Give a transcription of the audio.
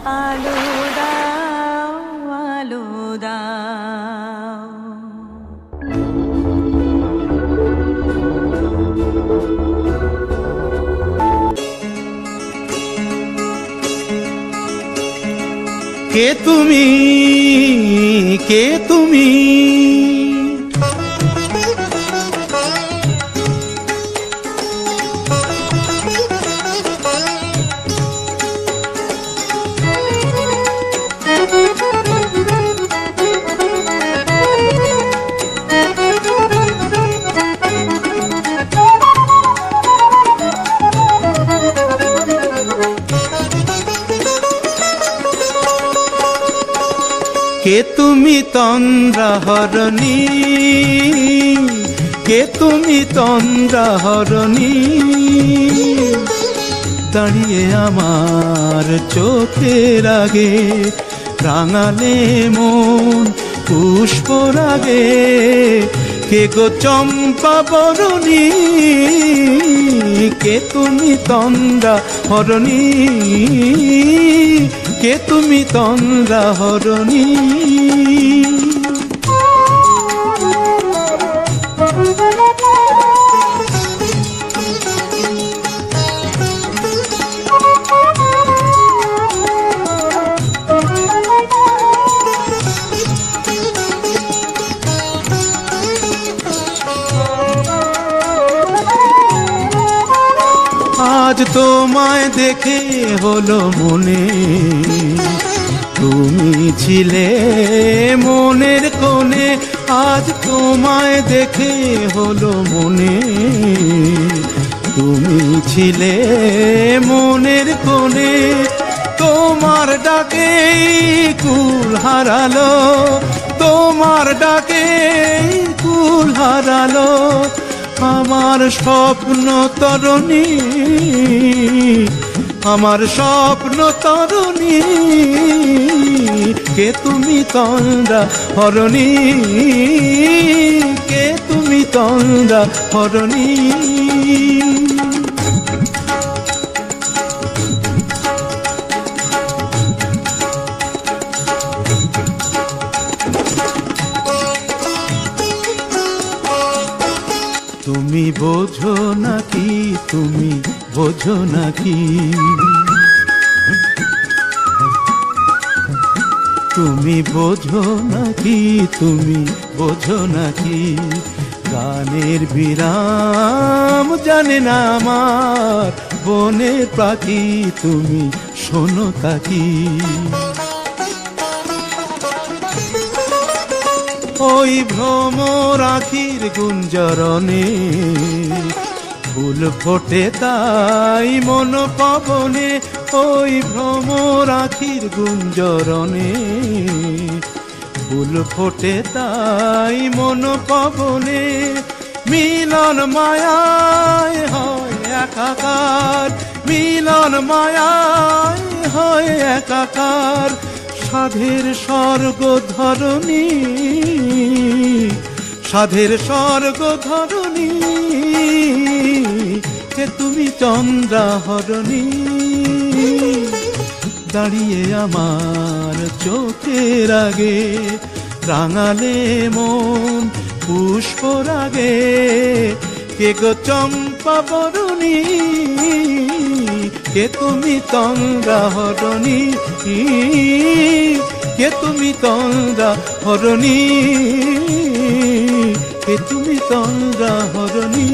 আলো দাও, আলো দাও। কে তুমি, কে তুমি? কে তুমি তন্দ্রাহরণী, কে তুমি তন্দ্রাহরণী? দাঁড়িয়ে আমার চোখের আগে রাঙালে মন পুষ্পর আগে। কে গো চম্পা বরণী, কে তুমি তন্দ্রাহরণী? কে তুমি তন্দ্রাহরণী? আজ তোমায় দেখে হলো মনে, তুমি ছিলে মনের কোণে। আজ তোমায় দেখে হলো মনে, তুমি ছিলে মনের কোণে। তোমার ডাকে কুল হারালো, তোমার ডাকে কুল হারালো আমার স্বপ্ন তরণী, আমার স্বপ্ন তরণী। কে তুমি তন্দ্রাহরণী, কে তুমি তন্দ্রাহরণী? তুমি বোঝো নাকি, তুমি বোঝো নাকি? তুমি বোঝো নাকি, তুমি বোঝো নাকি? গানের বিরাম জানে না আমার বনের পাখি, তুমি শোনো তাকি। ওই ভ্রমর আখির গুঞ্জরণে ফুল ফোটে তাই মন পবনে। ওই ভ্রমর আখির গুঞ্জরণে ফুল ফোটে তাই মন পবনে। মিলন মায়ায় হয় একাকার, মিলন মায়ায় হয় একাকার। সাধের স্বর্গ ধরণী, সাধের স্বর্গ ধরণী। কে তুমি চন্দ্রাহরণী? দাঁড়িয়ে আমার চোখের আগে রাঙালে মন পুষ্পর আগে। কে গো চম্পা বরণী, কে তুমি তন্দ্রাহরণী? কে তুমি তন্দ্রাহরণী? কে তুমি তন্দ্রাহরণী?